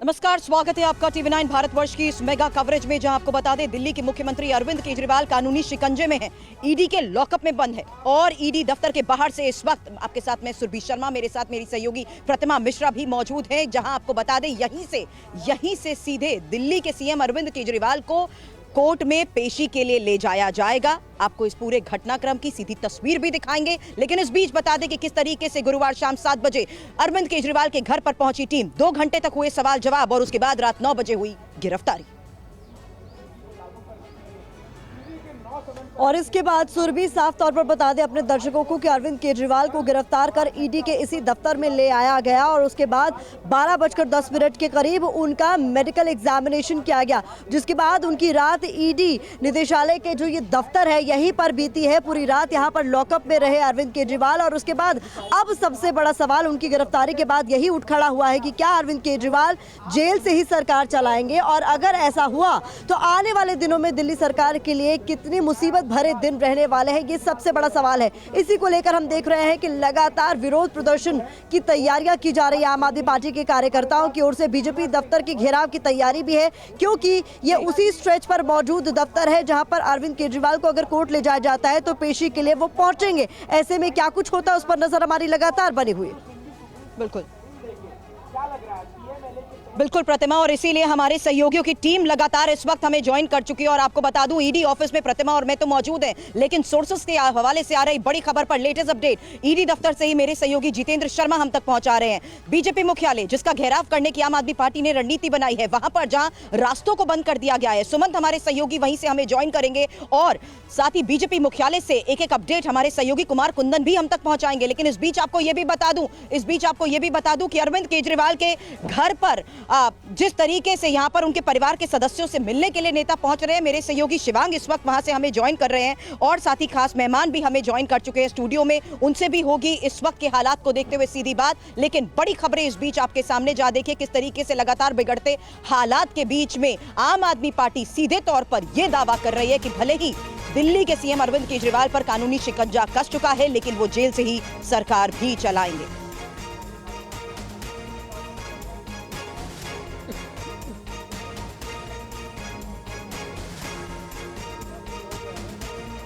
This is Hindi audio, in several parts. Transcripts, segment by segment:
नमस्कार, स्वागत है आपका टीवी 9 भारतवर्ष की इस मेगा कवरेज में, जहां आपको बता दें दिल्ली के मुख्यमंत्री अरविंद केजरीवाल कानूनी शिकंजे में हैं, ईडी के लॉकअप में बंद है। और ईडी दफ्तर के बाहर से इस वक्त आपके साथ मैं सुरभि शर्मा, मेरे साथ मेरी सहयोगी प्रतिमा मिश्रा भी मौजूद है, जहां आपको बता दें यहीं से सीधे दिल्ली के सीएम अरविंद केजरीवाल को कोर्ट में पेशी के लिए ले जाया जाएगा। आपको इस पूरे घटनाक्रम की सीधी तस्वीर भी दिखाएंगे, लेकिन इस बीच बता दें कि किस तरीके से गुरुवार शाम 7 बजे अरविंद केजरीवाल के घर पर पहुंची टीम। 2 घंटे तक हुए सवाल जवाब और उसके बाद रात 9 बजे हुई गिरफ्तारी। और इसके बाद सुरभि साफ तौर पर बता दें अपने दर्शकों को कि अरविंद केजरीवाल को गिरफ्तार कर ईडी के इसी दफ्तर में ले आया गया और उसके बाद 12:10 के करीब उनका मेडिकल एग्जामिनेशन किया गया, जिसके बाद उनकी रात ईडी निदेशालय के जो ये दफ्तर है यहीं पर बीती है। पूरी रात यहाँ पर लॉकअप में रहे अरविंद केजरीवाल और उसके बाद अब सबसे बड़ा सवाल उनकी गिरफ्तारी के बाद यही उठ खड़ा हुआ है कि क्या अरविंद केजरीवाल जेल से ही सरकार चलाएंगे, और अगर ऐसा हुआ तो आने वाले दिनों में दिल्ली सरकार के लिए कितनी मुसीबत भरे दिन रहने वाले हैं, ये सबसे बड़ा सवाल है। इसी को लेकर हम देख रहे हैं कि लगातार विरोध प्रदर्शन की तैयारियां की जा रही है। आम आदमी पार्टी के कार्यकर्ताओं की ओर से बीजेपी दफ्तर के घेराव की तैयारी भी है, क्योंकि ये उसी स्ट्रेच पर मौजूद दफ्तर है जहां पर अरविंद केजरीवाल को अगर कोर्ट ले जाया जाता है तो पेशी के लिए वो पहुंचेंगे। ऐसे में क्या कुछ होता है उस पर नजर हमारी लगातार बनी हुई है। बिल्कुल प्रतिमा, और इसीलिए हमारे सहयोगियों की टीम लगातार इस वक्त हमें ज्वाइन कर चुकी है। और आपको बता दूं ईडी ऑफिस में प्रतिमा और मैं तो मौजूद हैं, लेकिन सोर्सेस के हवाले से आ रही बड़ी खबर पर लेटेस्ट अपडेट ईडी दफ्तर से ही मेरे सहयोगी जितेंद्र शर्मा हम तक पहुंचा रहे हैं। बीजेपी मुख्यालय जिसका घेराव करने की आम आदमी पार्टी ने रणनीति बनाई है, वहां पर जहां रास्तों को बंद कर दिया गया है। सुमंत हमारे सहयोगी वहीं से हमें ज्वाइन करेंगे और साथ ही बीजेपी मुख्यालय से एक अपडेट हमारे सहयोगी कुमार कुंदन भी हम तक पहुंचाएंगे। लेकिन इस बीच आपको यह भी बता दूं कि अरविंद केजरीवाल के घर पर जिस तरीके से यहां पर उनके परिवार के सदस्यों से मिलने के लिए नेता पहुंच रहे हैं, मेरे सहयोगी शिवांग इस वक्त वहां से हमें ज्वाइन कर रहे हैं और साथ ही खास मेहमान भी हमें ज्वाइन कर चुके हैं स्टूडियो में। उनसे भी होगी इस वक्त के हालात को देखते हुए सीधी बात। लेकिन बड़ी खबरें इस बीच आपके सामने, जा देखिए किस तरीके से लगातार बिगड़ते हालात के बीच में आम आदमी पार्टी सीधे तौर पर यह दावा कर रही है कि भले ही दिल्ली के सीएम अरविंद केजरीवाल पर कानूनी शिकंजा कस चुका है, लेकिन वो जेल से ही सरकार भी चलाएंगे।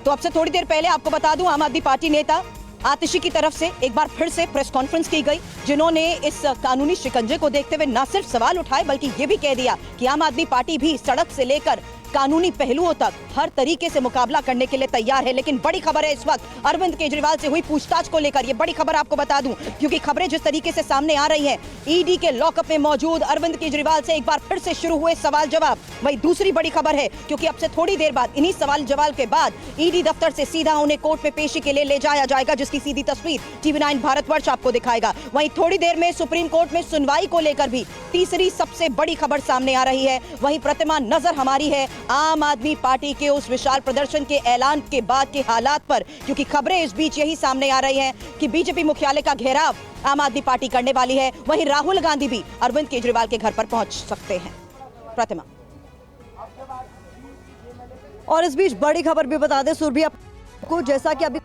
तो अब से थोड़ी देर पहले आपको बता दूं आम आदमी पार्टी नेता आतिशी की तरफ से एक बार फिर से प्रेस कॉन्फ्रेंस की गई, जिन्होंने इस कानूनी शिकंजे को देखते हुए न सिर्फ सवाल उठाए बल्कि ये भी कह दिया कि आम आदमी पार्टी भी सड़क से लेकर कानूनी पहलुओं तक हर तरीके से मुकाबला करने के लिए तैयार है। लेकिन बड़ी खबर है इस वक्त अरविंद केजरीवाल से हुई पूछताछ को लेकर, ये बड़ी खबर आपको बता दूं, क्योंकि खबरें जिस तरीके से सामने आ रही हैं, ईडी के लॉकअप में मौजूद अरविंद केजरीवाल से एक बार फिर से शुरू हुए सवाल जवाब। वही दूसरी बड़ी खबर है, क्योंकि अब से थोड़ी देर बाद इन्हीं सवाल जवाब के बाद ईडी दफ्तर से सीधा उन्हें कोर्ट में पेशी के लिए ले जाया जाएगा, जिसकी सीधी तस्वीर टीवी 9 भारतवर्ष आपको दिखाएगा। वहीं थोड़ी देर में सुप्रीम कोर्ट में सुनवाई को लेकर भी तीसरी सबसे बड़ी खबर सामने आ रही है। वहीं प्रतिमा नजर हमारी है आम आदमी पार्टी के उस विशाल प्रदर्शन के ऐलान के बाद के हालात पर, क्योंकि खबरें इस बीच यही सामने आ रही हैं कि बीजेपी मुख्यालय का घेराव आम आदमी पार्टी करने वाली है। वहीं राहुल गांधी भी अरविंद केजरीवाल के घर पर पहुंच सकते हैं। प्रतिमा, और इस बीच बड़ी खबर भी बता दें सुरभि आपको, जैसा कि अभी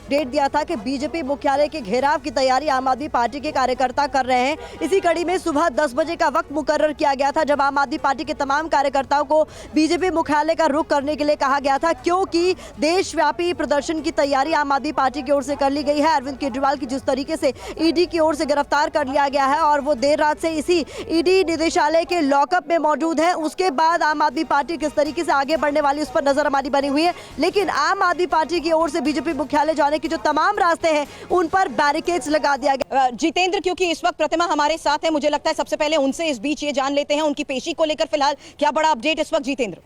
डेट दिया था कि बीजेपी मुख्यालय के घेराव की तैयारी आम आदमी पार्टी के कार्यकर्ता कर रहे हैं। इसी कड़ी में सुबह 10 बजे का वक्त मुकर्रर किया गया था, जब आम आदमी पार्टी के तमाम कार्यकर्ताओं को बीजेपी मुख्यालय का रुख करने के लिए कहा गया था, क्योंकि देशव्यापी प्रदर्शन की तैयारी आम आदमी पार्टी की ओर से कर ली गई है। अरविंद केजरीवाल की जिस तरीके से ईडी की ओर से गिरफ्तार कर लिया गया है और वो देर रात से इसी ईडी निदेशालय के लॉकअप में मौजूद है, उसके बाद आम आदमी पार्टी किस तरीके से आगे बढ़ने वाली उस पर नजर हमारी बनी हुई है। लेकिन आम आदमी पार्टी की ओर से बीजेपी मुख्यालय जाने की जो तमाम रास्ते हैं उन पर बैरिकेड्स लगा दिया गया। जितेंद्र, क्योंकि इस वक्त प्रतिमा हमारे साथ है, मुझे लगता है सबसे पहले उनसे इस बीच ये जान लेते हैं उनकी पेशी को लेकर फिलहाल क्या बड़ा अपडेट इस वक्त। जितेंद्र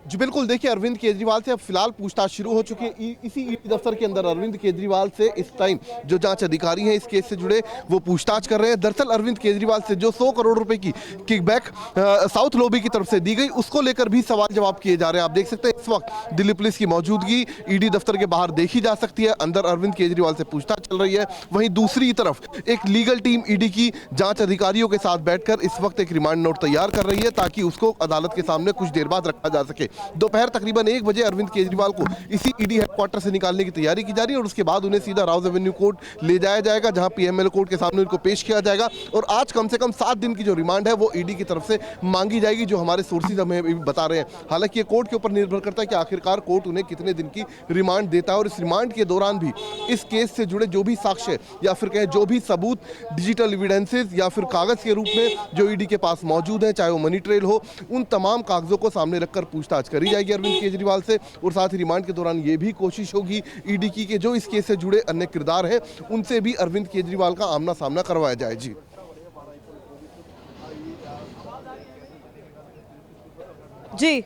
जी बिल्कुल, देखिए अरविंद केजरीवाल से अब फिलहाल पूछताछ शुरू हो चुकी है। इसी ईडी दफ्तर के अंदर अरविंद केजरीवाल से इस टाइम जो जांच अधिकारी हैं इस केस से जुड़े वो पूछताछ कर रहे हैं। दरअसल अरविंद केजरीवाल से जो 100 करोड़ रुपए की किकबैक साउथ लॉबी की तरफ से दी गई, उसको लेकर भी सवाल जवाब किए जा रहे हैं। आप देख सकते हैं इस वक्त दिल्ली पुलिस की मौजूदगी ईडी दफ्तर के बाहर देखी जा सकती है। अंदर अरविंद केजरीवाल से पूछताछ चल रही है, वहीं दूसरी तरफ एक लीगल टीम ईडी की जांच अधिकारियों के साथ बैठकर इस वक्त एक रिमांड नोट तैयार कर रही है, ताकि उसको अदालत के सामने कुछ देर बाद रखा जा सके। दोपहर तकरीबन 1 बजे अरविंद केजरीवाल को इसी ईडी हेडक्वार्टर से निकालने की तैयारी की जा रही है और उसके बाद उन्हें सीधा राउज एवेन्यू कोर्ट ले जाया जाएगा, जहां पीएमएलए कोर्ट के सामने उनको पेश किया जाएगा। और आज कम से कम 7 दिन की जो रिमांड है वो ईडी की तरफ से मांगी जाएगी, जो हमारे सोर्सेज हमें बता रहे हैं। हालांकि ये कोर्ट के ऊपर निर्भर करता है कि आखिरकार कोर्ट उन्हें कितने दिन की रिमांड देता है और इस रिमांड के दौरान भी इस केस से जुड़े जो भी साक्ष्य या फिर कहें जो भी सबूत, डिजिटल एविडेंसेस या फिर कागज के रूप में जो ईडी के पास मौजूद है, चाहे वो मनी ट्रेल हो, उन तमाम कागजों को सामने रखकर पूछताछ करी जाएगी अरविंद केजरीवाल से। और साथ ही रिमांड के दौरान ये भी कोशिश होगी ईडी की कि जो इस केस से जुड़े अन्य किरदार हैं उनसे भी अरविंद केजरीवाल का आमना सामना करवाया जाए। जी जी,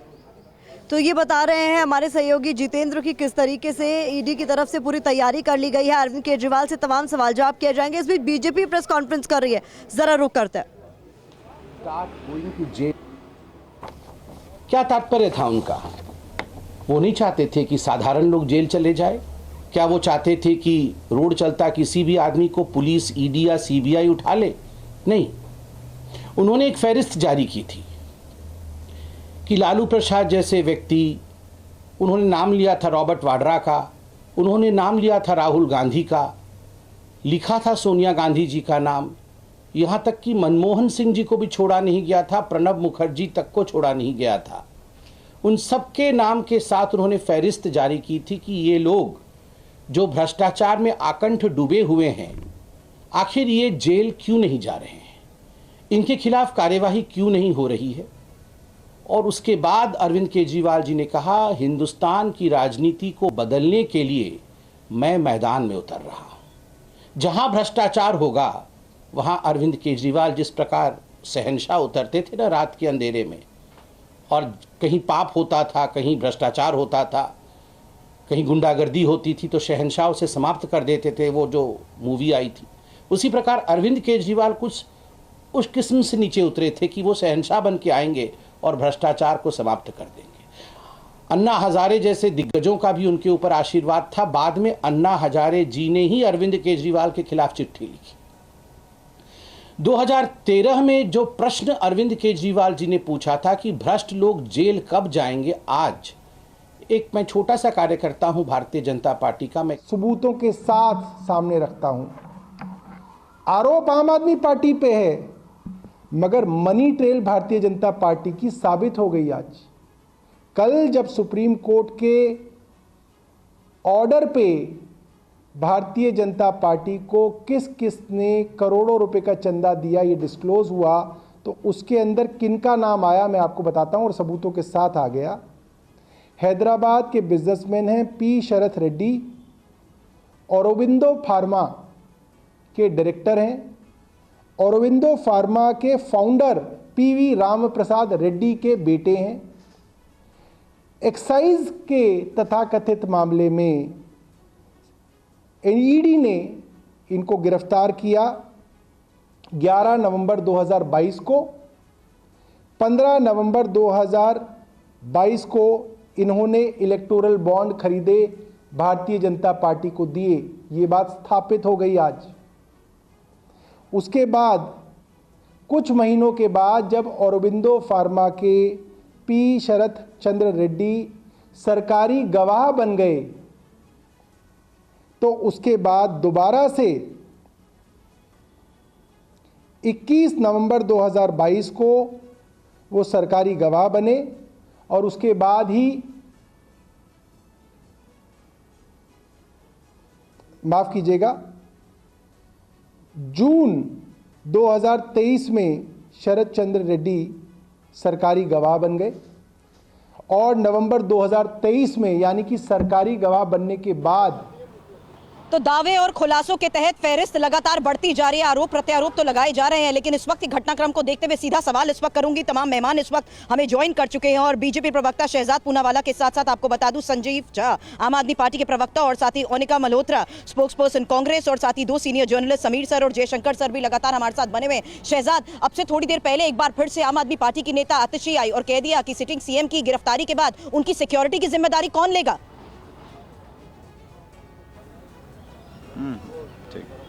तो ये बता रहे हैं हमारे सहयोगी जितेंद्र की किस तरीके से ईडी की तरफ से पूरी तैयारी कर ली गई है। अरविंद केजरीवाल से तमाम सवाल जवाब किए जाएंगे। इस बीच बीजेपी प्रेस कॉन्फ्रेंस कर रही है, जरा रुक करते हैं। क्या तात्पर्य था उनका? वो नहीं चाहते थे कि साधारण लोग जेल चले जाए? क्या वो चाहते थे कि रोड चलता किसी भी आदमी को पुलिस, ईडी या सीबीआई उठा ले? नहीं, उन्होंने एक फहरिस्त जारी की थी कि लालू प्रसाद जैसे व्यक्ति, उन्होंने नाम लिया था रॉबर्ट वाड्रा का, उन्होंने नाम लिया था राहुल गांधी का, लिखा था सोनिया गांधी जी का नाम, यहाँ तक कि मनमोहन सिंह जी को भी छोड़ा नहीं गया था, प्रणब मुखर्जी तक को छोड़ा नहीं गया था। उन सबके नाम के साथ उन्होंने फहरिस्त जारी की थी कि ये लोग जो भ्रष्टाचार में आकंठ डूबे हुए हैं, आखिर ये जेल क्यों नहीं जा रहे हैं, इनके खिलाफ कार्यवाही क्यों नहीं हो रही है। और उसके बाद अरविंद केजरीवाल जी ने कहा, हिंदुस्तान की राजनीति को बदलने के लिए मैं मैदान में उतर रहा हूं। जहां भ्रष्टाचार होगा वहां अरविंद केजरीवाल जिस प्रकार शहंशाह उतरते थे ना रात के अंधेरे में, और कहीं पाप होता था, कहीं भ्रष्टाचार होता था, कहीं गुंडागर्दी होती थी तो शहंशाह उसे समाप्त कर देते थे, वो जो मूवी आई थी। उसी प्रकार अरविंद केजरीवाल कुछ उस किस्म से नीचे उतरे थे कि वो शहंशाह बन के आएंगे और भ्रष्टाचार को समाप्त कर देंगे। अन्ना हजारे जैसे दिग्गजों का भी उनके ऊपर आशीर्वाद था। बाद में अन्ना हजारे जी ने ही अरविंद केजरीवाल के खिलाफ चिट्ठी लिखी। 2013 में जो प्रश्न अरविंद केजरीवाल जी ने पूछा था कि भ्रष्ट लोग जेल कब जाएंगे, आज एक मैं छोटा सा कार्यकर्ता हूं भारतीय जनता पार्टी का, मैं सबूतों के साथ सामने रखता हूं। आरोप आम आदमी पार्टी पे है, मगर money trail Bharatiya Janata party की साबित हो गई। आज कल जब सुप्रीम कोर्ट के ऑर्डर पे भारतीय जनता पार्टी को किस किस ने करोड़ों रुपए का चंदा दिया ये डिस्क्लोज हुआ, तो उसके अंदर किनका नाम आया मैं आपको बताता हूं और सबूतों के साथ आ गया। हैदराबाद के बिजनेसमैन हैं पी शरथ रेड्डी, औरोबिंदो फार्मा के डायरेक्टर हैं, औरोबिंदो फार्मा के फाउंडर पीवी राम प्रसाद रेड्डी के बेटे हैं। एक्साइज के तथाकथित मामले में ईडी ने इनको गिरफ्तार किया 11 नवंबर 2022 को। 15 नवंबर 2022 को इन्होंने इलेक्टोरल बॉन्ड खरीदे, भारतीय जनता पार्टी को दिए। ये बात स्थापित हो गई आज। उसके बाद कुछ महीनों के बाद जब औरोबिंदो फार्मा के पी शरथ चंद्र रेड्डी सरकारी गवाह बन गए, तो उसके बाद दोबारा से 21 नवंबर 2022 को वो सरकारी गवाह बने और उसके बाद ही माफ कीजिएगा जून 2023 में शरद चंद्र रेड्डी सरकारी गवाह बन गए और नवंबर 2023 में यानी कि सरकारी गवाह बनने के बाद तो दावे और खुलासों के तहत फहरिस्त लगातार बढ़ती जा रही है। आरोप प्रत्यारोप तो लगाए जा रहे हैं, लेकिन इस वक्त घटनाक्रम को देखते हुए सीधा सवाल इस वक्त करूंगी। तमाम मेहमान इस वक्त हमें ज्वाइन कर चुके हैं और बीजेपी प्रवक्ता शहजाद पूनावाला के साथ साथ आपको बता दूं संजीव झा आम आदमी पार्टी के प्रवक्ता और साथ ही ओनिका मल्होत्रा स्पोक्स पर्सन कांग्रेस और साथ ही 2 सीनियर जर्नलिस्ट समीर सर और जयशंकर सर भी लगातार हमारे साथ बने हुए। शहजाद, अब से थोड़ी देर पहले एक बार फिर से आम आदमी पार्टी की नेता आतिशी आई और कह दिया कि सिटिंग सीएम की गिरफ्तारी के बाद उनकी सिक्योरिटी की जिम्मेदारी कौन लेगा?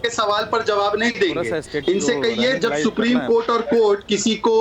के सवाल पर जवाब नहीं देंगे। इनसे कहिए जब सुप्रीम कोर्ट और कोर्ट किसी को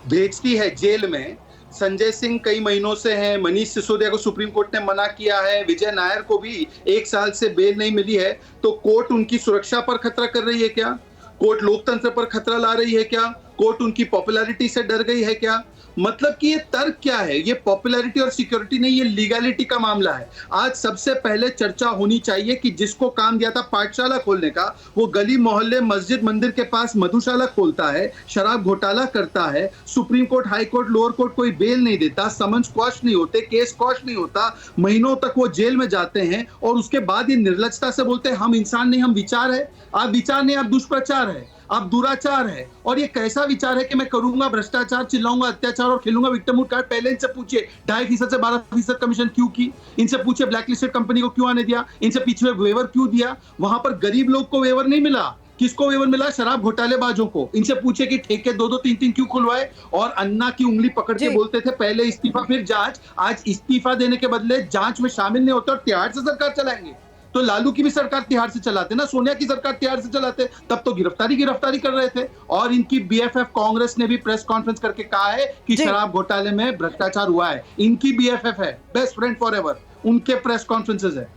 भेजती है जेल में, संजय सिंह कई महीनों से हैं, मनीष सिसोदिया को सुप्रीम कोर्ट ने मना किया है, विजय नायर को भी 1 साल से बेल नहीं मिली है, तो कोर्ट उनकी सुरक्षा पर खतरा कर रही है क्या? कोर्ट लोकतंत्र पर खतरा ला रही है क्या? कोर्ट उनकी पॉपुलैरिटी से डर गई है क्या? मतलब कि ये तर्क क्या है? ये पॉपुलैरिटी और सिक्योरिटी नहीं, ये लीगैलिटी का मामला है। आज सबसे पहले चर्चा होनी चाहिए कि जिसको काम दिया था पाठशाला खोलने का, वो गली मोहल्ले मस्जिद मंदिर के पास मधुशाला खोलता है, शराब घोटाला करता है, supreme court high court lower court कोई बेल नहीं देता, समन्स क्वाश नहीं होते, केस क्वाश नहीं होता, महीनों तक वो जेल में जाते हैं और उसके बाद ये निर्लजता से बोलते हैं हम इंसान नहीं हम विचार है। आप विचार नहीं, आप दुष्प्रचार है, आप दुराचार है। और ये कैसा विचार है कि मैं करूंगा भ्रष्टाचार, चिल्लाऊंगा अत्याचार और खेलूंगा विक्टिमहुड कार्ड? पहले इनसे पूछिए 2.5% से 12% कमीशन क्यों की? इनसे पूछिए ब्लैकलिस्टेड कंपनी को क्यों आने दिया? इनसे पीछे वेवर क्यों दिया? वहां पर गरीब लोग को वेवर नहीं मिला, किसको वेवर मिला? शराब घोटालेबाजों को। इनसे पूछे कि ठेके 2-2 3-3 क्यों खुलवाए? और अन्ना की उंगली पकड़ के बोलते थे पहले इस्तीफा फिर जांच। आज इस्तीफा देने के बदले जांच में शामिल नहीं होते और तिहाड़ से सरकार चलाएंगे। तो लालू की भी सरकार तिहाड़ से चलाते ना, सोनिया की सरकार तिहाड़ से चलाते, तब तो गिरफ्तारी कर रहे थे। और इनकी बीएफएफ कांग्रेस ने भी प्रेस कॉन्फ्रेंस करके कहा है कि शराब घोटाले में भ्रष्टाचार हुआ है। इनकी बीएफएफ है, बेस्ट फ्रेंड फॉर एवर, उनके प्रेस कॉन्फ्रेंसेस है,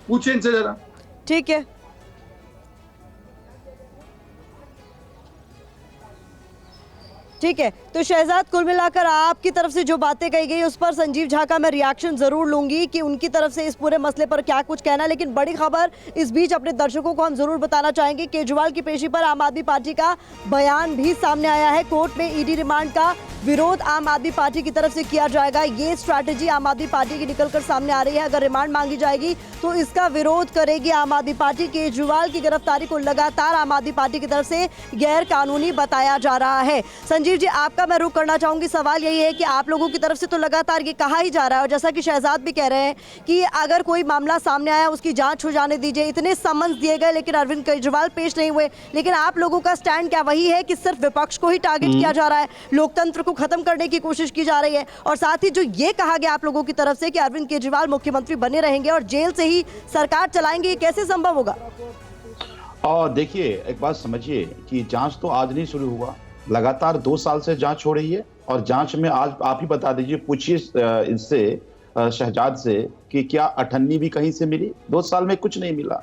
पूछिए इनसे जरा। ठीक है, ठीक है। तो शहजाद, कुल मिलाकर आपकी तरफ से जो बातें कही गई उस पर संजीव झा का मैं रिएक्शन जरूर लूंगी कि उनकी तरफ से इस पूरे मसले पर क्या कुछ कहना है। लेकिन बड़ी खबर इस बीच अपने दर्शकों को हम जरूर बताना चाहेंगे, केजरीवाल की पेशी पर आम आदमी पार्टी का बयान भी सामने आया है। कोर्ट में ईडी रिमांड का विरोध आम आदमी पार्टी की तरफ से किया जाएगा, ये स्ट्रैटेजी आम आदमी पार्टी की निकलकर सामने आ रही है। अगर रिमांड मांगी जाएगी तो इसका विरोध करेगी आम आदमी पार्टी। केजरीवाल की गिरफ्तारी को लगातार आम आदमी पार्टी की तरफ से गैर कानूनी बताया जा रहा है। संजीव जी, आपका मैं रुख करना चाहूंगी। सवाल यही है कि आप लोगों की तरफ से तो लगातार ये कहा ही जा रहा है, और जैसा कि शहजाद भी कह रहे हैं कि अगर कोई मामला सामने आया उसकी जांच हो जाने दीजिए। इतने समन्स दिए गए लेकिन अरविंद केजरीवाल पेश नहीं हुए। लेकिन आप लोगों का स्टैंड क्या वही है कि सिर्फ विपक्ष को ही टारगेट किया जा रहा है, लोकतंत्र को खत्म करने की कोशिश की जा रही है? और साथ ही जो ये कहा गया आप लोगों की तरफ से कि अरविंद केजरीवाल मुख्यमंत्री बने रहेंगे और जेल से ही सरकार चलाएंगे, ये कैसे संभव होगा? और देखिए, एक बात समझिए कि जांच तो आज नहीं शुरू हुआ, लगातार 2 साल से जांच हो रही है। और जांच में आज आप ही बता दीजिए, पूछिए इनसे, शहजाद से, कि क्या अठन्नी भी कहीं से मिली? 2 साल में कुछ नहीं मिला।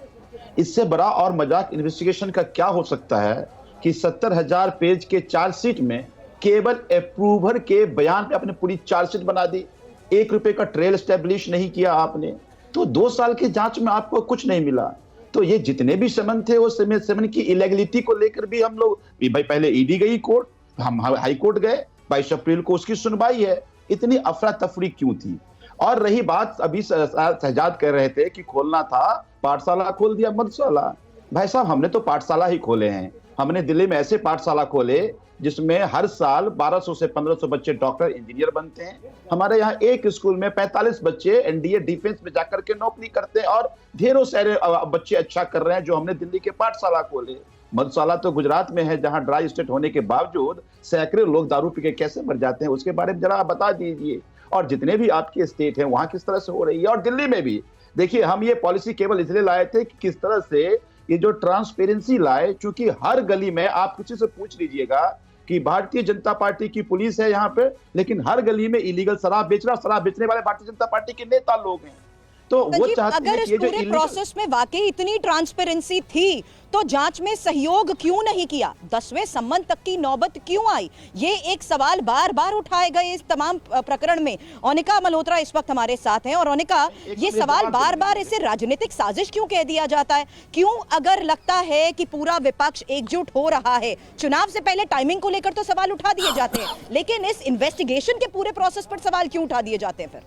इससे बड़ा और मजाक इन्वेस्टिगेशन का क्या हो सकता है कि 70,000 पेज के चार्जशीट में केवल अप्रूवर के बयान पे आपने पूरी चार्जशीट बना दी, 1 रुपए का ट्रेल स्टैब्लिश नहीं किया आपने। तो 2 साल की जांच में आपको कुछ नहीं मिला। तो ये जितने भी समन थे, वो समन की इलेगलिटी को लेकर भी हम लोग, भाई पहले ईडी गई कोर्ट, हम हाई कोर्ट गए, 22 अप्रैल को उसकी सुनवाई है। इतनी अफरा तफरी क्यों थी? और रही बात, अभी शहजाद कह रहे थे कि खोलना था, पाठशाला खोल दिया, मधुशाला। भाई साहब, हमने तो पाठशाला ही खोले हैं। हमने दिल्ली में ऐसे पाठशाला खोले जिसमें हर साल 1200 से 1500 बच्चे डॉक्टर इंजीनियर बनते हैं। हमारे यहाँ एक स्कूल में 45 बच्चे एनडीए डिफेंस में जाकर के नौकरी करते हैं, और ढेरों सारे बच्चे अच्छा कर रहे हैं, जो हमने दिल्ली के पाठशाला खोले। मधुशाला तो गुजरात में है, जहां ड्राई स्टेट होने के बावजूद सैकड़ों लोग दारू पी के कैसे मर जाते हैं, उसके बारे में जरा बता दीजिए। और जितने भी आपके स्टेट हैं वहां किस तरह से हो रही है। और दिल्ली में भी देखिए, हम ये पॉलिसी केवल इसलिए लाए थे कि किस तरह से ये जो ट्रांसपेरेंसी लाए, क्योंकि हर गली में आप किसी से पूछ लीजिएगा कि भारतीय जनता पार्टी की पुलिस है यहाँ पे, लेकिन हर गली में इलीगल शराब बेच रहा, शराब बेचने वाले भारतीय जनता पार्टी के नेता लोग हैं। तो वो चाहते अगर हैं इस कि ये जो पूरे प्रोसेस में वाकई इतनी ट्रांसपेरेंसी थी तो जांच में सहयोग क्यों नहीं किया? 10वें सम्मन तक की नौबत क्यों आई? ये एक सवाल बार बार उठाए गए इस तमाम प्रकरण में। ओनिका मल्होत्रा इस वक्त हमारे साथ हैं। और ओनिका, ये सवाल बार बार इसे राजनीतिक साजिश क्यों कह दिया जाता है? क्यों, अगर लगता है कि पूरा विपक्ष एकजुट हो रहा है, चुनाव से पहले टाइमिंग को लेकर तो सवाल उठा दिए जाते हैं, लेकिन इस इन्वेस्टिगेशन के पूरे प्रोसेस पर सवाल क्यों उठा दिए जाते हैं फिर?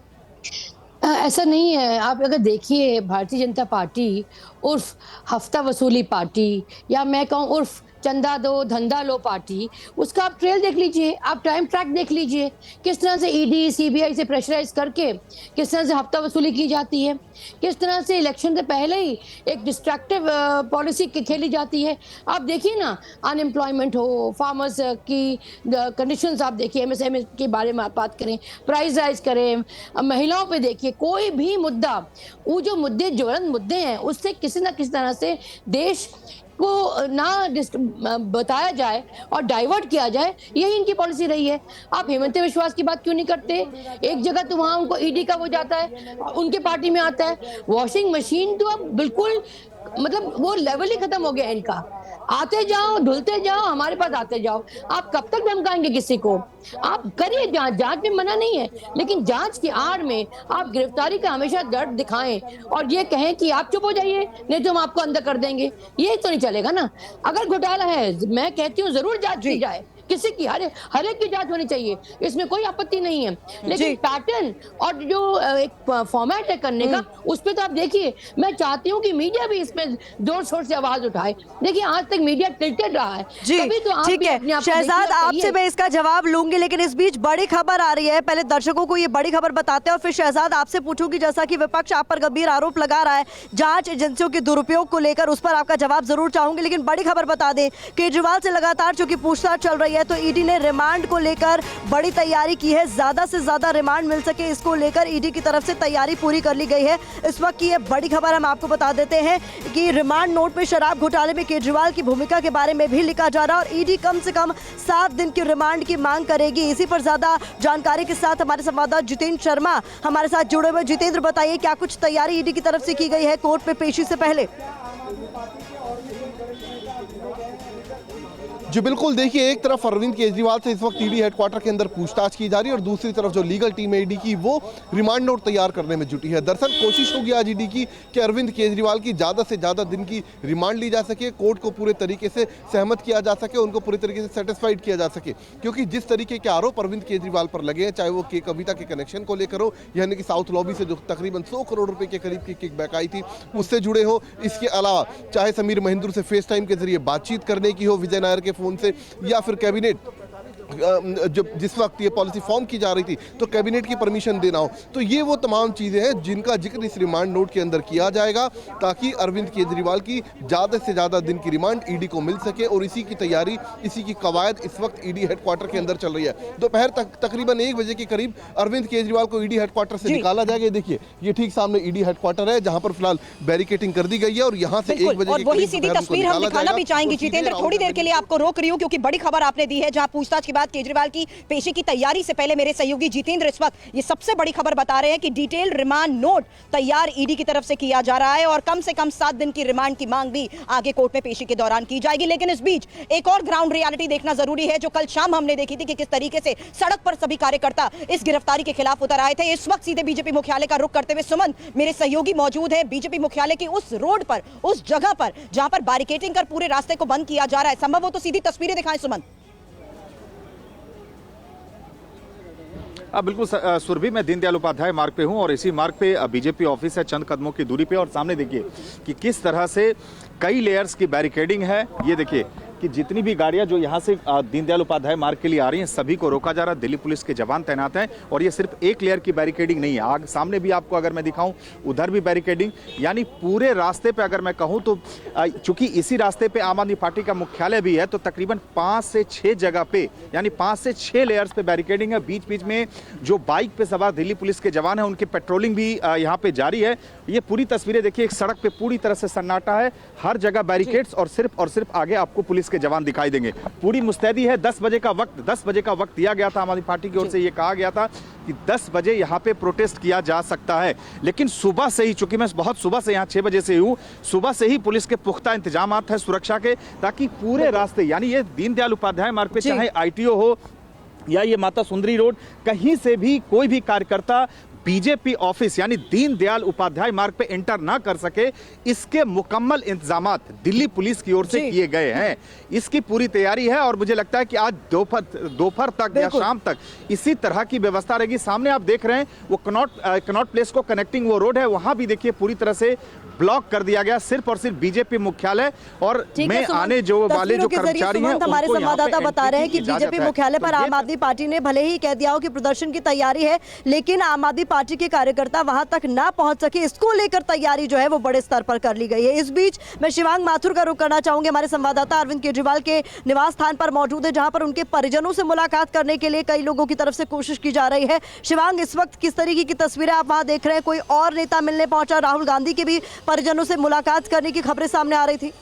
ऐसा नहीं है। आप अगर देखिए, भारतीय जनता पार्टी उर्फ हफ्ता वसूली पार्टी, या मैं कहूँ उर्फ चंदा दो धंधा लो पार्टी, उसका आप ट्रेल देख लीजिए, आप टाइम ट्रैक देख लीजिए, किस तरह से ईडी सीबीआई से प्रेशराइज करके किस तरह से हफ्ता वसूली की जाती है, किस तरह से इलेक्शन से पहले ही एक डिस्ट्रक्टिव पॉलिसी खेली जाती है। आप देखिए ना, अनएम्प्लॉयमेंट हो, फार्मर्स की कंडीशंस आप देखिए, एमएसएमई के बारे में आप बात करें, प्राइस राइज करें, महिलाओं पे देखिए, कोई भी मुद्दा, वो जो मुद्दे ज्वलंत मुद्दे हैं, उससे किसी ना किसी तरह से देश को ना बताया जाए और डाइवर्ट किया जाए, यही इनकी पॉलिसी रही है। आप हेमंत विश्वास की बात क्यों नहीं करते? एक जगह तो वहां उनको ईडी का वो जाता है, उनके पार्टी में आता है। वॉशिंग मशीन तो अब बिल्कुल मतलब वो लेवल ही खत्म हो गया इनका। आते जाओ, धुलते जाओ, हमारे पास आते जाओ। आप कब तक धमकाएंगे किसी को? आप करिए जांच, जांच में मना नहीं है, लेकिन जांच की आड़ में आप गिरफ्तारी का हमेशा दर्द दिखाएं और ये कहें कि आप चुप हो जाइए नहीं तो हम आपको अंदर कर देंगे, ये तो नहीं चलेगा ना। अगर घोटाला है, मैं कहती हूँ जरूर जांच की जाए, किसी की हर एक की जांच होनी चाहिए, इसमें कोई आपत्ति नहीं है। लेकिन पैटर्न और जो एक फॉर्मेट है करने का, उस पे तो आप देखिए। मैं चाहती हूँ कि मीडिया भी इसमें जोर शोर से आवाज उठाए। देखिए आज तक मीडिया टिल्टेड रहा है। जी तो ठीक है शहजाद, आपसे मैं इसका जवाब लूंगी, लेकिन इस बीच बड़ी खबर आ रही है। पहले दर्शकों को ये बड़ी खबर बताते हैं और फिर शहजाद आपसे पूछूंगी, जैसा कि विपक्ष आप पर गंभीर आरोप लगा रहा है जांच एजेंसियों के दुरुपयोग को लेकर, उस पर आपका जवाब जरूर चाहूंगी। लेकिन बड़ी खबर बता दें, केजरीवाल से लगातार चूंकि पूछताछ चल रही है तो ईडी ने रिमांड को लेकर बड़ी तैयारी की है। ज्यादा से ज्यादा रिमांड मिल सके, इसको लेकर ईडी की तरफ से तैयारी पूरी कर ली गई है। इस वक्त की ये बड़ी खबर हम आपको बता देते हैं कि रिमांड नोट में शराब घोटाले में केजरीवाल की भूमिका के बारे में भी लिखा जा रहा है और ईडी कम से कम 7 दिन की रिमांड की मांग करेगी। इसी पर ज्यादा जानकारी के साथ हमारे संवाददाता जितेंद्र शर्मा हमारे साथ जुड़े हुए। जितेंद्र, बताइए क्या कुछ तैयारी ईडी की तरफ से की गई है कोर्ट में पेशी से पहले? जी बिल्कुल, देखिए एक तरफ अरविंद केजरीवाल से इस वक्त ईडी हेडक्वार्टर के अंदर पूछताछ की जा रही है और दूसरी तरफ जो लीगल टीम है ईडी की वो रिमांड नोट तैयार करने में जुटी है। दरअसल कोशिश होगी आज ईडी की कि अरविंद केजरीवाल की ज़्यादा से ज़्यादा दिन की रिमांड ली जा सके, कोर्ट को पूरे तरीके से सहमत किया जा सके, उनको पूरे तरीके से सेटिस्फाइड किया जा सके। क्योंकि जिस तरीके के आरोप अरविंद केजरीवाल पर लगे हैं, चाहे वो के कविता के कनेक्शन को लेकर हो, यानी कि साउथ लॉबी से जो तकरीबन 100 करोड़ रुपए के करीब की किकबैक आई थी उससे जुड़े हो, इसके अलावा चाहे समीर महिंद्र से फेस टाइम के जरिए बातचीत करने की हो विजय नायर के फोन से, या फिर कैबिनेट जब जिस वक्त ये पॉलिसी फॉर्म की जा रही थी तो कैबिनेट की परमिशन देना हो, तो ये वो तमाम चीज़ें हैं जिनका जिक्र इस रिमांड नोट के अंदर किया जाएगा ताकि अरविंद केजरीवाल की ज़्यादा से ज़्यादा दिन की रिमांड ईडी को मिल सके। और इसी की तैयारी, इसी की कवायद इस वक्त ईडी हेडक्वार्टर के अंदर चल रही है। दोपहर तक तकरीबन 1 बजे के करीब अरविंद केजरीवाल को ईडी हेडक्वार्टर से निकाला जाएगा। देखिए ये ठीक सामने ईडी हेडक्वार्टर है जहां पर फिलहाल बैरिकेटिंग कर दी गई है और यहां से 1 बजे और वही सीधी तस्वीर हम दिखाना भी चाहेंगे। जितेंद्र, थोड़ी देर के लिए आपको रोक रही हूँ क्योंकि बड़ी खबर आपने दी है जहां पूछताछ के बाद केजरीवाल की पेशी की तैयारी से पहले मेरे सहयोगी जितेंद्र इस वक्त ये सबसे बड़ी खबर बता रहे हैं कि डिटेल रिमांड नोट तैयार ईडी की तरफ से किया जा रहा है और कम से कम 7 दिन की रिमांड की मांग भी आगे कोर्ट में पेशी के दौरान की जाएगी। लेकिन इस बीच एक और ग्राउंड रियलिटी देखना जरूरी है जो कल शाम हमने देखी थी कि किस तरीके से सड़क पर सभी कार्यकर्ता इस गिरफ्तारी के खिलाफ उतर आए थे। इस वक्त सीधे बीजेपी मुख्यालय का रुख करते हुए सुमन मेरे सहयोगी मौजूद है बीजेपी मुख्यालय की उस रोड पर, उस जगह पर जहां पर बैरिकेडिंग कर पूरे रास्ते को बंद किया जा रहा है। संभव हो तो सीधी तस्वीरें दिखाएं सुमन। बिल्कुल सुरभि, मैं दीनदयाल उपाध्याय मार्ग पे हूं और इसी मार्ग पे बीजेपी ऑफिस है चंद कदमों की दूरी पे और सामने देखिए कि किस तरह से कई लेयर्स की बैरिकेडिंग है। ये देखिए कि जितनी भी गाड़ियां जो यहाँ से दीनदयाल उपाध्याय मार्ग के लिए आ रही हैं सभी को रोका जा रहा है। दिल्ली पुलिस के जवान तैनात हैं और ये सिर्फ एक लेयर की बैरिकेडिंग नहीं है, आग सामने भी आपको अगर मैं दिखाऊं उधर भी बैरिकेडिंग, यानी पूरे रास्ते पे अगर मैं कहूं तो चूंकि इसी रास्ते पे आम आदमी पार्टी का मुख्यालय भी है तो तकरीबन 5 से 6 जगह पे यानी 5 से 6 लेयर्स पे बैरिकेडिंग है। बीच बीच में जो बाइक पे सवार दिल्ली पुलिस के जवान है उनकी पेट्रोलिंग भी यहाँ पे जारी है। ये पूरी तस्वीरें देखिए, एक सड़क पे पूरी तरह से सन्नाटा है, हर जगह बैरिकेड्स और सिर्फ आगे आपको पुलिस के जवान दिखाई देंगे। पूरी मुस्तैदी है। 10 बजे का वक्त दिया गया था, आम आदमी पार्टी की ओर से ये कहा गया था कि 10 बजे यहाँ पे प्रोटेस्ट किया जा सकता है। लेकिन सुबह से ही, चूंकि मैं बहुत सुबह से यहाँ 6 बजे से हूँ, सुबह से ही पुलिस के पुख्ता इंतजामात है सुरक्षा के, ताकि पूरे रास्ते यानी ये दीनदयाल उपाध्याय मार्ग पे चाहे ITO हो या ये माता सुंदरी रोड, कहीं से भी कोई भी कार्यकर्ता बीजेपी ऑफिस यानी दीनदयाल उपाध्याय मार्ग पे एंटर ना कर सके, इसके मुकम्मल इंतजामात दिल्ली पुलिस की ओर से किए गए हैं। इसकी पूरी तैयारी है और मुझे लगता है कि आज दोपहर तक या शाम तक इसी तरह की व्यवस्था रहेगी। सामने आप देख रहे हैं वो कनॉट प्लेस को कनेक्टिंग वो रोड है, वहां भी देखिए पूरी तरह से ब्लॉक कर दिया गया, सिर्फ और सिर्फ बीजेपी मुख्यालय और में आने जो वाले जो कर्मचारी हैं हमारे संवाददाता बता रहे हैं कि बीजेपी मुख्यालय पर आम आदमी पार्टी ने भले ही कह दिया हो कि प्रदर्शन की तैयारी है, लेकिन आम आदमी पार्टी के कार्यकर्ता वहां तक ना पहुंच सके, इसको लेकर तैयारी जो है वो बड़े स्तर पर कर ली गई है। इस बीच मैं शिवांग माथुर का रुख करना चाहूंगी। हमारे संवाददाता अरविंद केजरीवाल के निवास स्थान पर मौजूद है जहां पर उनके परिजनों से मुलाकात करने के लिए कई लोगों की तरफ से कोशिश की जा रही है। शिवांग, इस वक्त किस तरीके की तस्वीरें आप वहां देख रहे हैं? कोई और नेता मिलने पहुंचा? राहुल गांधी के भी परिजनों से मुलाकात करने की खबरें सामने आ रही थी।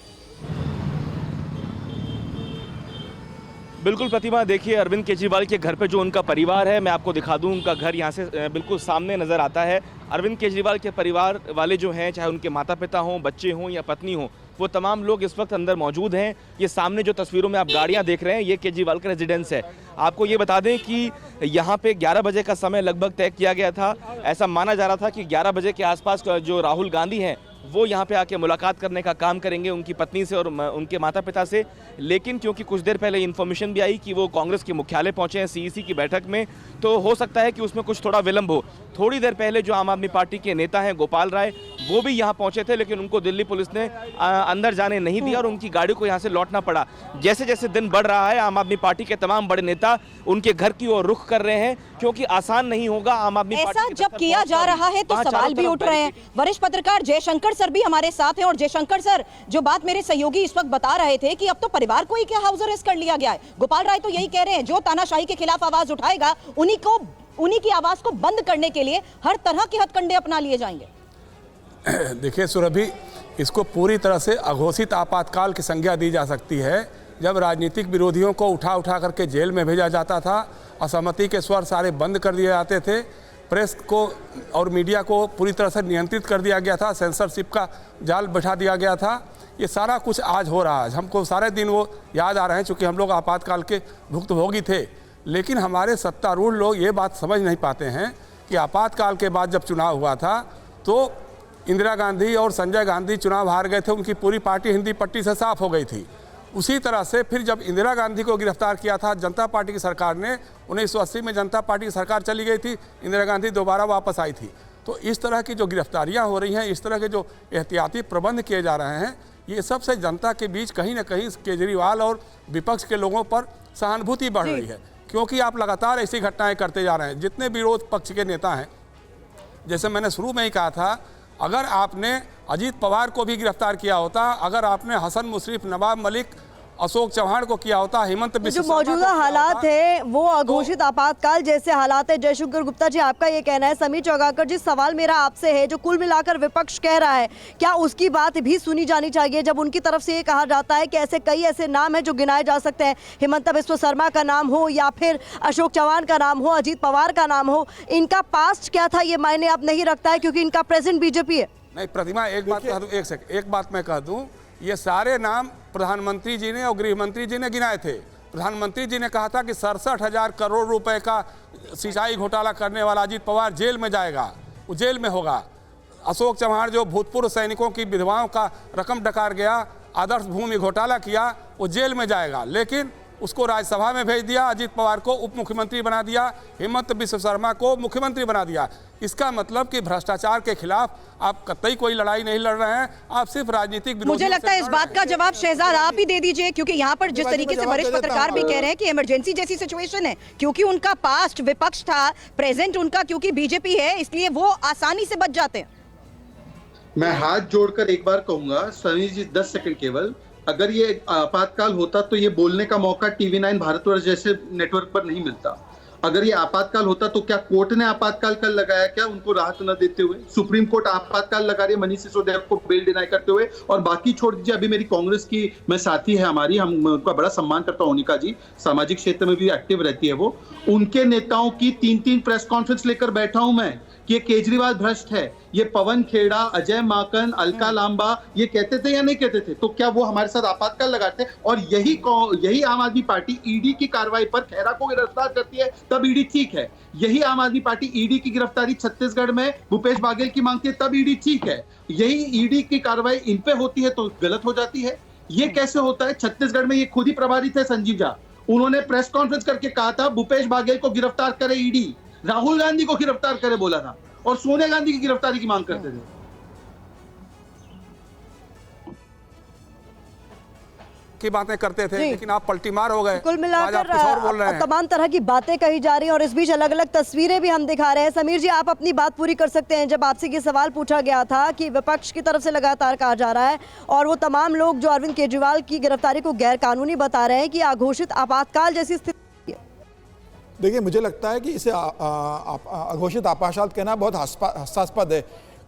बिल्कुल प्रतिमा, देखिए अरविंद केजरीवाल के घर पे जो उनका परिवार है, मैं आपको दिखा दूं, उनका घर यहाँ से बिल्कुल सामने नज़र आता है। अरविंद केजरीवाल के परिवार वाले जो हैं, चाहे उनके माता पिता हों, बच्चे हों या पत्नी हों, वो तमाम लोग इस वक्त अंदर मौजूद हैं। ये सामने जो तस्वीरों में आप गाड़ियाँ देख रहे हैं, ये केजरीवाल का रेजिडेंस है। आपको ये बता दें कि यहाँ पे 11 बजे का समय लगभग तय किया गया था। ऐसा माना जा रहा था कि 11 बजे के आसपास जो राहुल गांधी हैं वो यहाँ पे आके मुलाकात करने का काम करेंगे उनकी पत्नी से और उनके माता पिता से। लेकिन क्योंकि कुछ देर पहले इन्फॉर्मेशन भी आई कि वो कांग्रेस के मुख्यालय पहुँचे हैं सीईसी की बैठक में, तो हो सकता है कि उसमें कुछ थोड़ा विलंब हो। थोड़ी देर पहले जो आम आदमी पार्टी के नेता हैं गोपाल राय, वो भी यहाँ पहुँचे थे, लेकिन उनको दिल्ली पुलिस ने अंदर जाने नहीं दिया और उनकी गाड़ी को यहाँ से लौटना पड़ा। जैसे जैसे दिन बढ़ रहा है, आम आदमी पार्टी के तमाम बड़े नेता उनके घर की ओर रुख कर रहे हैं, क्योंकि आसान नहीं होगा आम आदमी ऐसा जब किया जा रहा है तो सवाल भी उठ रहे हैं। वरिष्ठ पत्रकार जयशंकर सर भी हमारे साथ हैं, और जयशंकर सर, जो बात मेरे सहयोगी इस वक्त बता रहे थे कि अब तो परिवार को ही क्या हाउस अरेस्ट कर लिया गया है। गोपाल राय तो यही कह रहे हैं, जो तानाशाही के खिलाफ आवाज उठाएगा उन्हीं की आवाज को बंद करने के लिए हर तरह के हथकंडे अपना लिए जाएंगे। देखिए सुरभि, इसको पूरी तरह से अघोषित आपातकाल की संज्ञा दी जा सकती है। जब राजनीतिक विरोधियों को उठा करके जेल में भेजा जाता था, असहमति के स्वर सारे बंद कर दिए जाते थे, प्रेस को और मीडिया को पूरी तरह से नियंत्रित कर दिया गया था, सेंसरशिप का जाल बैठा दिया गया था। ये सारा कुछ आज हो रहा है। हमको सारे दिन वो याद आ रहे हैं, चूँकि हम लोग आपातकाल के भुक्तभोगी थे। लेकिन हमारे सत्तारूढ़ लोग ये बात समझ नहीं पाते हैं कि आपातकाल के बाद जब चुनाव हुआ था तो इंदिरा गांधी और संजय गांधी चुनाव हार गए थे, उनकी पूरी पार्टी हिंदी पट्टी से साफ हो गई थी। उसी तरह से फिर जब इंदिरा गांधी को गिरफ्तार किया था जनता पार्टी की सरकार ने, 1980 में जनता पार्टी की सरकार चली गई थी, इंदिरा गांधी दोबारा वापस आई थी। तो इस तरह की जो गिरफ्तारियां हो रही हैं, इस तरह के जो एहतियाती प्रबंध किए जा रहे हैं, ये सबसे जनता के बीच कहीं ना कहीं केजरीवाल और विपक्ष के लोगों पर सहानुभूति बढ़ रही है, क्योंकि आप लगातार ऐसी घटनाएं करते जा रहे हैं। जितने विरोध पक्ष के नेता हैं, जैसे मैंने शुरू में ही कहा था, अगर आपने अजीत पवार को भी गिरफ्तार किया होता, अगर आपने हसन मुशर्रफ, नवाब मलिक, अशोक चौहान को किया होता, हेमंत बिस्वा, जो मौजूदा हालात है वो अघोषित आपातकाल जैसे हालात है। जयशंकर गुप्ता जी, आपका ये कहना है। समीर चौगाकर जी, सवाल मेरा आपसे है, जो कुल मिलाकर विपक्ष कह रहा है, क्या उसकी बात भी सुनी जानी चाहिए? जब उनकी तरफ से ये कहा जाता है कि कई ऐसे नाम हैं जो गिनाए जा सकते हैं, हेमंत बिस्वा शर्मा का नाम हो या फिर अशोक चौहान का नाम हो, अजीत पवार का नाम हो, इनका पास्ट क्या था ये मायने अब नहीं रखता है, क्योंकि इनका प्रेजेंट बीजेपी है। नहीं प्रतिमा, एक बात मैं कह दूं, ये सारे नाम प्रधानमंत्री जी ने और गृह मंत्री जी ने गिनाए थे। प्रधानमंत्री जी ने कहा था कि 67,000 करोड़ रुपए का सिंचाई घोटाला करने वाला अजीत पवार जेल में जाएगा, वो जेल में होगा। अशोक चौहान जो भूतपूर्व सैनिकों की विधवाओं का रकम डकार गया, आदर्श भूमि घोटाला किया, वो जेल में जाएगा। लेकिन उसको राज्यसभा में भेज दिया, अजीत पवार को उप मुख्यमंत्री बना दिया, हेमंत बिस्वा शर्मा को मुख्यमंत्री बना दिया। इसका मतलब कि भ्रष्टाचार के खिलाफ आप कतई कोई लड़ाई नहीं लड़ रहे हैं, आप सिर्फ राजनीतिक। मुझे लगता है इस बात का जवाब शहजाद आप ही दे दीजिए, क्योंकि यहाँ पर जिस तरीके से वरिष्ठ पत्रकार भी कह रहे हैं कि इमरजेंसी जैसी सिचुएशन है, क्योंकि उनका पास्ट विपक्ष था, प्रेजेंट उनका क्योंकि बीजेपी है, इसलिए वो आसानी से बच जाते हैं। मैं हाथ जोड़कर एक बार कहूंगा, समीर जी 10 सेकंड केवल, अगर ये आपातकाल होता तो ये बोलने का मौका TV9 भारतवर्ष जैसे नेटवर्क पर नहीं मिलता। अगर ये आपातकाल होता तो क्या कोर्ट ने आपातकाल कल लगाया क्या उनको राहत न देते हुए? सुप्रीम कोर्ट आपातकाल लगा रही है मनीष सिसोदिया को बेल डिनाई करते हुए। और बाकी छोड़ दीजिए, अभी मेरी कांग्रेस की मैं साथी है हमारी, हम उनका बड़ा सम्मान करता हूं, मोनिका जी सामाजिक क्षेत्र में भी एक्टिव रहती है वो, उनके नेताओं की 3-3 प्रेस कॉन्फ्रेंस लेकर बैठा हूं मैं कि ये केजरीवाल भ्रष्ट है। ये पवन खेड़ा, अजय माकन, अलका लांबा ये कहते थे या नहीं कहते थे? तो क्या वो हमारे साथ आपातकाल लगाते? और यही आम आदमी पार्टी ईडी की कार्रवाई पर खेड़ा को गिरफ्तार करती है, तब ईडी ठीक है। यही आम आदमी पार्टी ईडी की गिरफ्तारी छत्तीसगढ़ में भूपेश बाघेल की मांगती है, तब ईडी ठीक है। यही ईडी की कार्रवाई इन पे होती है तो गलत हो जाती है। ये कैसे होता है? छत्तीसगढ़ में ये खुद ही प्रभारी थे संजीव झा, उन्होंने प्रेस कॉन्फ्रेंस करके कहा था भूपेश बाघेल को गिरफ्तार करे ईडी, राहुल गांधी को गिरफ्तार करे बोला था, और सोनिया गांधी की गिरफ्तारी की मांग करते थे। की बातें करते थे, लेकिन आप पलटीमार हो गए। कुल मिलाकर तमाम तरह की बातें कही जा रही हैं और इस बीच अलग अलग तस्वीरें भी हम दिखा रहे हैं। समीर जी, आप अपनी बात पूरी कर सकते हैं। जब आपसे ये सवाल पूछा गया था कि विपक्ष की तरफ से लगातार कहा जा रहा है और वो तमाम लोग जो अरविंद केजरीवाल की गिरफ्तारी को गैर कानूनी बता रहे हैं कि अघोषित आपातकाल जैसी स्थिति। देखिए, मुझे लगता है कि इसे अघोषित आपातकाल कहना बहुत हास्यास्पद है।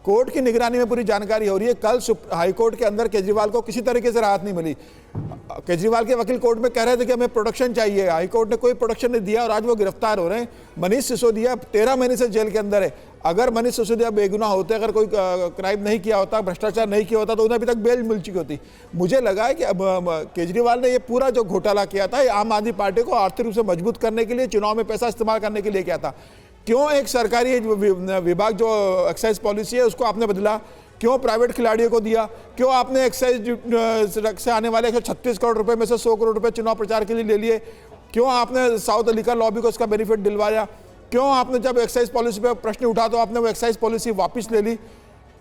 कोर्ट की निगरानी में पूरी जानकारी हो रही है। कल हाई कोर्ट के अंदर केजरीवाल को किसी तरीके से राहत नहीं मिली। केजरीवाल के वकील कोर्ट में कह रहे थे कि हमें प्रोटेक्शन चाहिए, हाई कोर्ट ने कोई प्रोटेक्शन नहीं दिया और आज वो गिरफ्तार हो रहे हैं। मनीष सिसोदिया 13 महीने से जेल के अंदर है। अगर मनीष सिसोदिया बेगुनाह होते, अगर कोई क्राइम नहीं किया होता, भ्रष्टाचार नहीं किया होता, तो उन्हें अभी तक बेल मिल चुकी होती। मुझे लगा है कि अब केजरीवाल ने ये पूरा जो घोटाला किया था, ये आम आदमी पार्टी को आर्थिक रूप से मजबूत करने के लिए, चुनाव में पैसा इस्तेमाल करने के लिए किया था। क्यों एक सरकारी विभाग जो एक्साइज पॉलिसी है उसको आपने बदला, क्यों प्राइवेट खिलाड़ियों को दिया, क्यों आपने एक्साइज से आने वाले 136 करोड़ रुपए में से 100 करोड़ रुपए चुनाव प्रचार के लिए ले लिए, क्यों आपने साउथ लिकर लॉबी को इसका बेनिफिट दिलवाया, क्यों आपने जब एक्साइज पॉलिसी पे प्रश्न उठा तो आपने वो एक्साइज पॉलिसी वापस ले ली।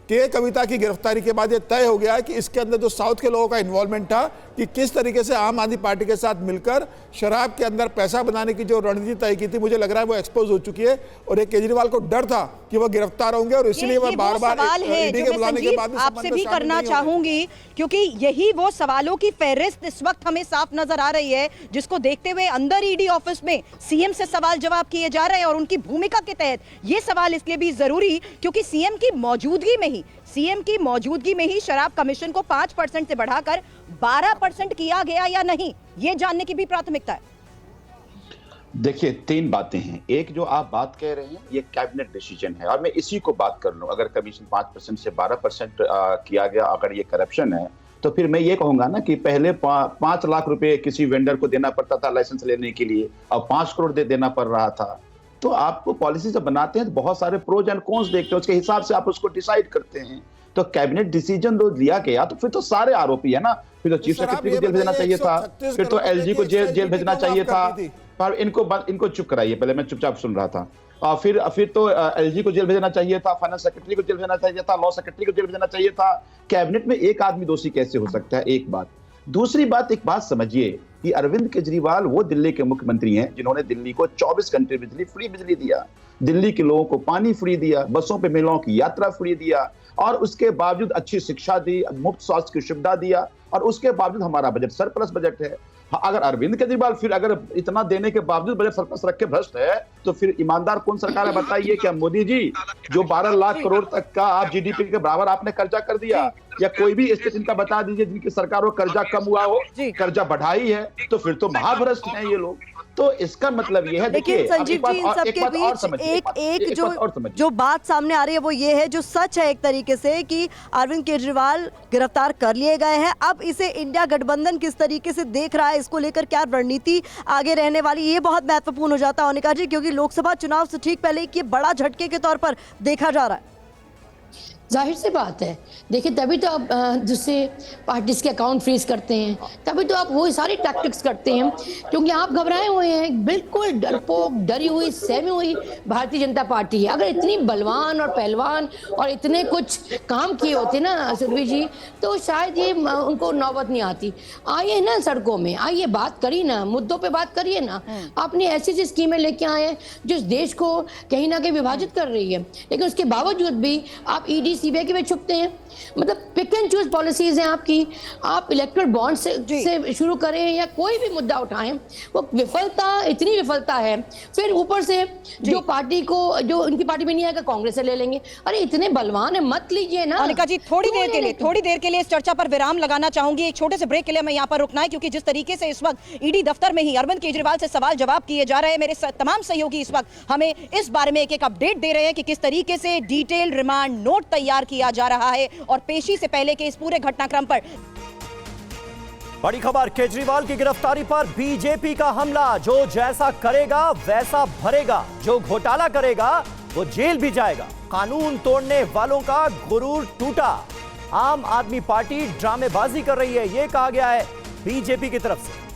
के कविता की गिरफ्तारी के बाद ये तय हो गया कि इसके अंदर जो साउथ के लोगों का इन्वॉल्वमेंट था कि किस तरीके से आम आदमी पार्टी के साथ मिलकर शराब के अंदर पैसा बनाने की जो रणनीति तय की थी, मुझे लग रहा है वो एक्सपोज हो चुकी है। और ये केजरीवाल को डर था कि वो गिरफ्तार होंगे और इसलिए वो बार बार ईडी के बुलाने के बाद आपसे भी करना चाहूंगी, क्योंकि यही वो सवालों की फहरिस्त इस वक्त हमें साफ नजर आ रही है, जिसको देखते हुए अंदर ईडी ऑफिस में सीएम से सवाल जवाब किए जा रहे हैं। और उनकी भूमिका के तहत ये सवाल इसलिए भी जरूरी क्योंकि सीएम की मौजूदगी में ही शराब कमीशन को 5% से बढ़ाकर 12% किया गया या नहीं, ये जानने की भी प्राथमिकता है। देखिए, 3 बातें हैं। एक जो आप बात कह रहे हैं ये कैबिनेट डिसीजन है और मैं इसी को बात कर लूं। अगर कमीशन 5% से 12% किया गया, अगर ये करप्शन है, तो फिर मैं ये कहूंगा ना कि पहले 5 लाख रुपए किसी वेंडर को देना पड़ता था लाइसेंस लेने के लिए, अब 5 करोड़ देना पड़ रहा था। तो आपको पॉलिसी जब बनाते हैं तो बहुत सारे प्रोज एंड कॉन्स देखते हैं, उसके हिसाब से आप उसको डिसाइड करते हैं। तो कैबिनेट डिसीजन जो लिया गया तो फिर तो सारे आरोपी है ना, फिर तो चीफ सेक्रेटरी को जेल भेजना चाहिए था, फिर तो एलजी को जेल भेजना चाहिए था। पर इनको चुप कराइए, पहले मैं चुपचाप सुन रहा था। और फिर तो एलजी को जेल भेजना चाहिए था, फाइनेंस सेक्रेटरी को जेल भेजना चाहिए था, लॉ सेक्रेटरी को जेल भेजना चाहिए था। कैबिनेट में एक आदमी दोषी कैसे हो सकता है? एक बात। दूसरी बात, एक बात समझिए कि अरविंद केजरीवाल वो दिल्ली के मुख्यमंत्री हैं जिन्होंने दिल्ली को 24 घंटे फ्री बिजली दिया, दिल्ली के लोगों को पानी फ्री दिया, बसों पे महिलाओं की यात्रा फ्री दिया, और उसके बावजूद अच्छी शिक्षा दी, मुफ्त स्वास्थ्य की सुविधा दिया, और उसके बावजूद हमारा बजट सरप्लस बजट है। अगर अरविंद केजरीवाल फिर अगर इतना देने के बावजूद बजट सरप्लस रख के भ्रष्ट है, तो फिर ईमानदार कौन सरकार है बताइए? क्या मोदी जी जो 12 लाख करोड़ तक का आप जीडीपी के बराबर आपने कर्जा कर दिया, या कोई भी स्टेट इनका बता दीजिए जिनकी सरकार को कर्जा कम हुआ हो, कर्जा बढ़ाई है, तो फिर तो महाभ्रष्ट हैं ये लोग। तो इसका मतलब ये है, लेकिन संजीव जी, इन सबके बीच जो बात सामने आ रही है वो ये है, जो सच है एक तरीके से, कि अरविंद केजरीवाल गिरफ्तार कर लिए गए हैं। अब इसे इंडिया गठबंधन किस तरीके से देख रहा है, इसको लेकर क्या रणनीति आगे रहने वाली, ये बहुत महत्वपूर्ण हो जाता है अनिका जी, क्योंकि लोकसभा चुनाव से ठीक पहले ये बड़ा झटके के तौर पर देखा जा रहा है। जाहिर सी बात है, देखिए तभी तो आप दूसरे पार्टीज के अकाउंट फ्रीज करते हैं, तभी तो आप वही सारी टैक्टिक्स करते हैं, क्योंकि आप घबराए हुए हैं। बिल्कुल डरपोक, डरी हुई, सहमी हुई भारतीय जनता पार्टी है। अगर इतनी बलवान और पहलवान और इतने कुछ काम किए होते ना सुरभि जी, तो शायद ये उनको नौबत नहीं आती। आइए ना सड़कों में, आइए बात करिए ना, मुद्दों पे बात करिए ना। आपने ऐसी ऐसी स्कीमें लेके आए हैं जो इस देश को कहीं ना कहीं विभाजित कर रही है, लेकिन उसके बावजूद भी आप ईडी सीबीआई के में छुपते हैं। मतलब पिक एंड चूज पॉलिसीज हैं आपकी। आप इलेक्टोरल बॉन्ड से शुरू करें या कोई भी मुद्दा उठाएं, वो विफलता, इतनी विफलता है, फिर ऊपर से जो पार्टी को, जो उनकी पार्टी में नहीं आएगा, कांग्रेस से ले लेंगे। अरे इतने बलवान है, मत लीजिए ना। अनिका जी, थोड़ी देर के लिए इस चर्चा पर विराम लगाना चाहूंगी। एक छोटे से ब्रेक के लिए मैं यहाँ पर रुकना है, क्योंकि जिस तरीके से इस वक्त ईडी दफ्तर में ही अरविंद केजरीवाल से सवाल जवाब किए जा रहे हैं, मेरे तमाम सहयोगी इस वक्त हमें इस बारे में एक अपडेट दे रहे हैं कि किस तरीके से डिटेल रिमांड नोट तैयार किया जा रहा है और पेशी से पहले के इस पूरे घटनाक्रम पर। बड़ी खबर, केजरीवाल की गिरफ्तारी पर बीजेपी का हमला। जो जैसा करेगा वैसा भरेगा, जो घोटाला करेगा वो जेल भी जाएगा। कानून तोड़ने वालों का गुरूर टूटा। आम आदमी पार्टी ड्रामेबाजी कर रही है, यह कहा गया है बीजेपी की तरफ से।